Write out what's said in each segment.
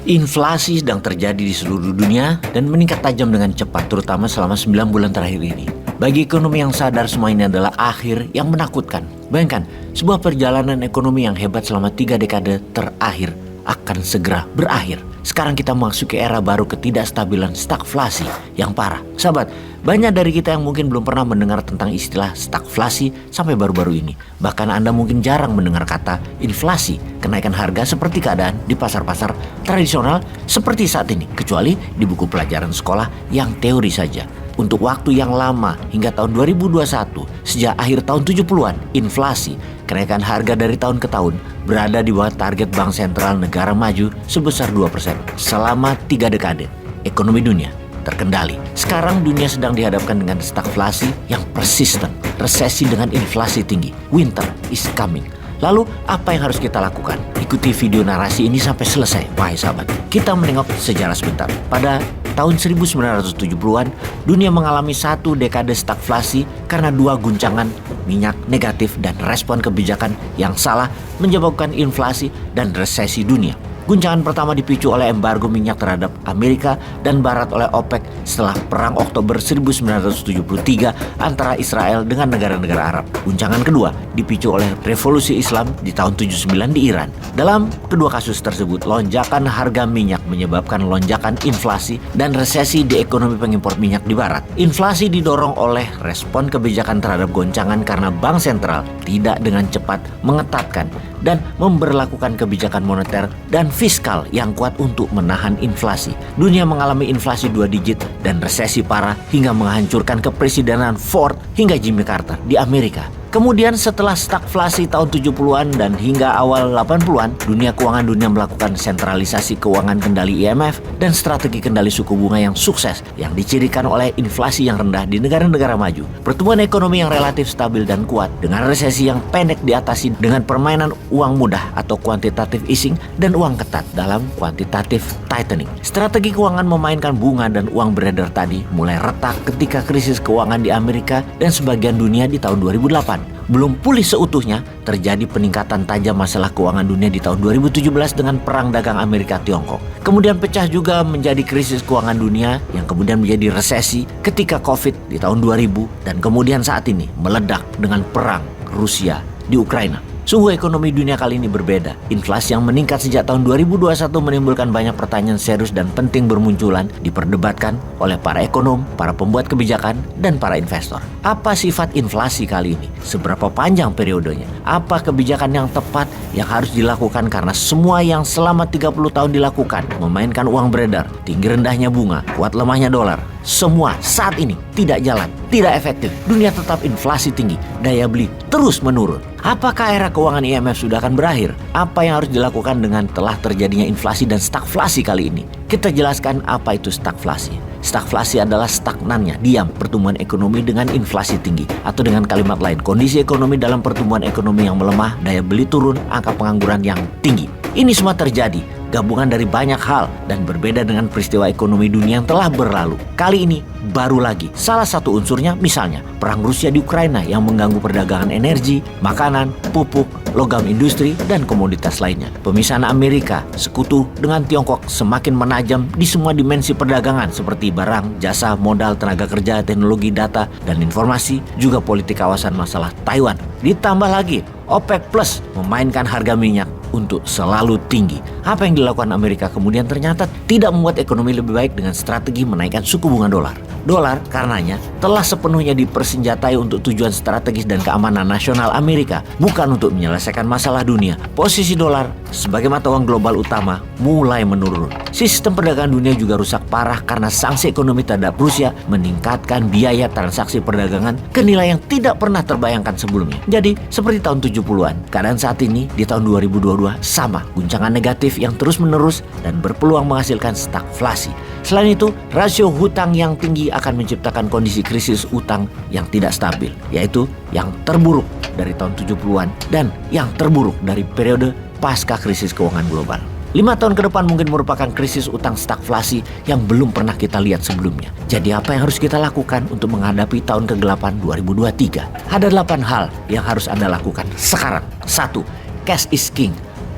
Inflasi sedang terjadi di seluruh dunia dan meningkat tajam dengan cepat, terutama selama 9 bulan terakhir ini. Bagi ekonomi yang sadar, semua ini adalah akhir yang menakutkan. Bayangkan, sebuah perjalanan ekonomi yang hebat selama 3 dekade terakhir akan segera berakhir. Sekarang kita memasuki era baru ketidakstabilan stagflasi yang parah. Sahabat, banyak dari kita yang mungkin belum pernah mendengar tentang istilah stagflasi sampai baru-baru ini. Bahkan Anda mungkin jarang mendengar kata inflasi, kenaikan harga seperti keadaan di pasar-pasar tradisional seperti saat ini, kecuali di buku pelajaran sekolah yang teori saja. Untuk waktu yang lama hingga tahun 2021, sejak akhir tahun 70-an, inflasi, kenaikan harga dari tahun ke tahun, berada di bawah target Bank Sentral negara maju sebesar 2%. Selama 3 dekade, ekonomi dunia terkendali. Sekarang dunia sedang dihadapkan dengan stagflasi yang persisten, resesi dengan inflasi tinggi. Winter is coming. Lalu apa yang harus kita lakukan? Ikuti video narasi ini sampai selesai, wahai sahabat. Kita menengok sejarah sebentar. Pada tahun 1970-an, dunia mengalami satu dekade stagflasi karena 2 guncangan minyak negatif dan respon kebijakan yang salah menyebabkan inflasi dan resesi dunia. Guncangan pertama dipicu oleh embargo minyak terhadap Amerika dan Barat oleh OPEC setelah Perang Oktober 1973 antara Israel dengan negara-negara Arab. Guncangan kedua dipicu oleh revolusi Islam di tahun 79 di Iran. Dalam kedua kasus tersebut, lonjakan harga minyak menyebabkan lonjakan inflasi dan resesi di ekonomi pengimpor minyak di Barat. Inflasi didorong oleh respon kebijakan terhadap goncangan karena Bank Sentral tidak dengan cepat mengetatkan dan memberlakukan kebijakan moneter dan fiskal yang kuat untuk menahan inflasi. Dunia mengalami inflasi 2 digit dan resesi parah hingga menghancurkan kepresidenan Ford hingga Jimmy Carter di Amerika. Kemudian setelah stagflasi tahun 70-an dan hingga awal 80-an, dunia keuangan dunia melakukan sentralisasi keuangan kendali IMF dan strategi kendali suku bunga yang sukses yang dicirikan oleh inflasi yang rendah di negara-negara maju. Pertumbuhan ekonomi yang relatif stabil dan kuat dengan resesi yang pendek diatasi dengan permainan uang mudah atau quantitative easing dan uang ketat dalam quantitative tightening. Strategi keuangan memainkan bunga dan uang beredar tadi mulai retak ketika krisis keuangan di Amerika dan sebagian dunia di tahun 2008. Belum pulih seutuhnya, terjadi peningkatan tajam masalah keuangan dunia di tahun 2017 dengan perang dagang Amerika-Tiongkok. Kemudian pecah juga menjadi krisis keuangan dunia yang kemudian menjadi resesi ketika COVID di tahun 2000 dan kemudian saat ini meledak dengan perang Rusia di Ukraina. Suhu ekonomi dunia kali ini berbeda. Inflasi yang meningkat sejak tahun 2021 menimbulkan banyak pertanyaan serius dan penting bermunculan diperdebatkan oleh para ekonom, para pembuat kebijakan, dan para investor. Apa sifat inflasi kali ini? Seberapa panjang periodenya? Apa kebijakan yang tepat yang harus dilakukan karena semua yang selama 30 tahun dilakukan, memainkan uang beredar, tinggi rendahnya bunga, kuat lemahnya dolar, semua saat ini tidak jalan, tidak efektif. Dunia tetap inflasi tinggi, daya beli terus menurun. Apakah era keuangan IMF sudah akan berakhir? Apa yang harus dilakukan dengan telah terjadinya inflasi dan stagflasi kali ini? Kita jelaskan apa itu stagflasi. Stagflasi adalah stagnannya, diam pertumbuhan ekonomi dengan inflasi tinggi. Atau dengan kalimat lain, kondisi ekonomi dalam pertumbuhan ekonomi yang melemah, daya beli turun, angka pengangguran yang tinggi. Ini semua terjadi gabungan dari banyak hal dan berbeda dengan peristiwa ekonomi dunia yang telah berlalu. Kali ini baru lagi. Salah satu unsurnya misalnya perang Rusia di Ukraina yang mengganggu perdagangan energi, makanan, pupuk, logam industri, dan komoditas lainnya. Pemisahan Amerika sekutu dengan Tiongkok semakin menajam di semua dimensi perdagangan seperti barang, jasa, modal, tenaga kerja, teknologi, data, dan informasi, juga politik kawasan masalah Taiwan. Ditambah lagi OPEC Plus memainkan harga minyak untuk selalu tinggi. Apa yang dilakukan Amerika kemudian ternyata tidak membuat ekonomi lebih baik dengan strategi menaikkan suku bunga dolar. Dolar karenanya telah sepenuhnya dipersenjatai untuk tujuan strategis dan keamanan nasional Amerika, bukan untuk menyelesaikan masalah dunia. Posisi dolar sebagai mata uang global utama mulai menurun. Sistem perdagangan dunia juga rusak parah karena sanksi ekonomi terhadap Rusia meningkatkan biaya transaksi perdagangan ke nilai yang tidak pernah terbayangkan sebelumnya. Jadi seperti tahun 70-an, keadaan saat ini di tahun 2022 sama, guncangan negatif yang terus-menerus dan berpeluang menghasilkan stagflasi. Selain itu, rasio hutang yang tinggi akan menciptakan kondisi krisis utang yang tidak stabil, yaitu yang terburuk dari tahun 70-an dan yang terburuk dari periode pasca krisis keuangan global. 5 tahun ke depan mungkin merupakan krisis utang stagflasi yang belum pernah kita lihat sebelumnya. Jadi apa yang harus kita lakukan untuk menghadapi tahun kegelapan 2023? Ada 8 hal yang harus Anda lakukan sekarang. 1. Cash is king.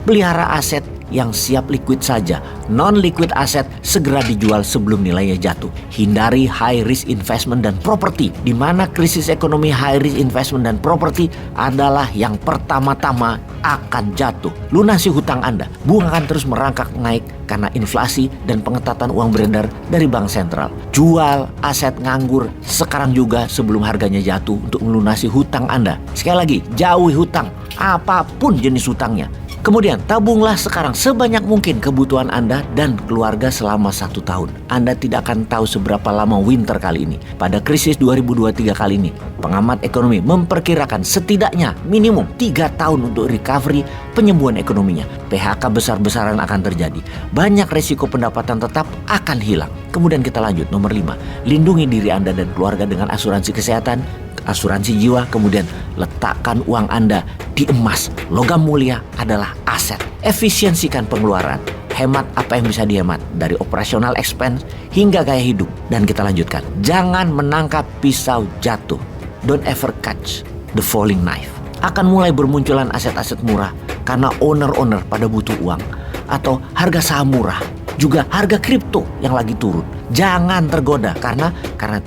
Pelihara aset yang siap liquid saja. Non-liquid aset segera dijual sebelum nilainya jatuh. Hindari high risk investment dan properti, di mana krisis ekonomi high risk investment dan properti adalah yang pertama-tama akan jatuh. Lunasi hutang Anda. Bunga akan terus merangkak naik karena inflasi dan pengetatan uang beredar dari bank sentral. Jual aset nganggur sekarang juga sebelum harganya jatuh untuk melunasi hutang Anda. Sekali lagi, jauhi hutang, apapun jenis hutangnya. Kemudian tabunglah sekarang sebanyak mungkin kebutuhan Anda dan keluarga selama 1 tahun. Anda tidak akan tahu seberapa lama winter kali ini. Pada krisis 2023 kali ini, pengamat ekonomi memperkirakan setidaknya minimum 3 tahun untuk recovery penyembuhan ekonominya. PHK besar-besaran akan terjadi. Banyak resiko pendapatan tetap akan hilang. Kemudian kita lanjut, nomor 5. Lindungi diri Anda dan keluarga dengan asuransi kesehatan, asuransi jiwa, kemudian letakkan uang Anda di emas. Logam mulia adalah aset. Efisiensikan pengeluaran. Hemat apa yang bisa dihemat, dari operational expense hingga gaya hidup. Dan kita lanjutkan. Jangan menangkap pisau jatuh. Don't ever catch the falling knife. Akan mulai bermunculan aset-aset murah karena owner-owner pada butuh uang. Atau harga saham murah. Juga harga kripto yang lagi turun. Jangan tergoda karena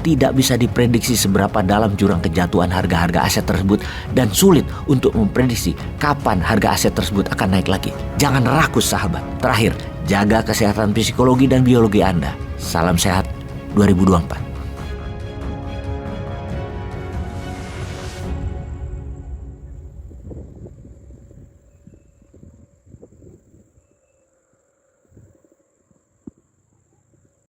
tidak bisa diprediksi seberapa dalam jurang kejatuhan harga-harga aset tersebut dan sulit untuk memprediksi kapan harga aset tersebut akan naik lagi. Jangan rakus sahabat. Terakhir, jaga kesehatan psikologi dan biologi Anda. Salam sehat 2024.